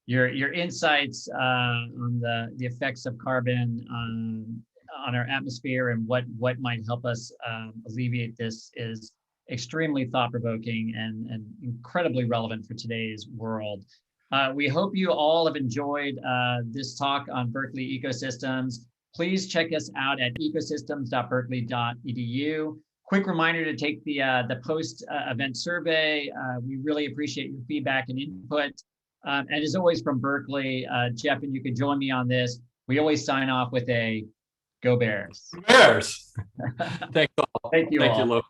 Your insights on the effects of carbon on our atmosphere and what might help us alleviate this is extremely thought-provoking and incredibly relevant for today's world. We hope you all have enjoyed this talk on Berkeley ecosystems. Please check us out at ecosystems.berkeley.edu. Quick reminder to take the post-event survey. We really appreciate your feedback and input. And as always from Berkeley, Jeff, and you can join me on this, we always sign off with a Go Bears. Bears. Thank you all. Thank you all. Thank you, Lo.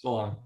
So long.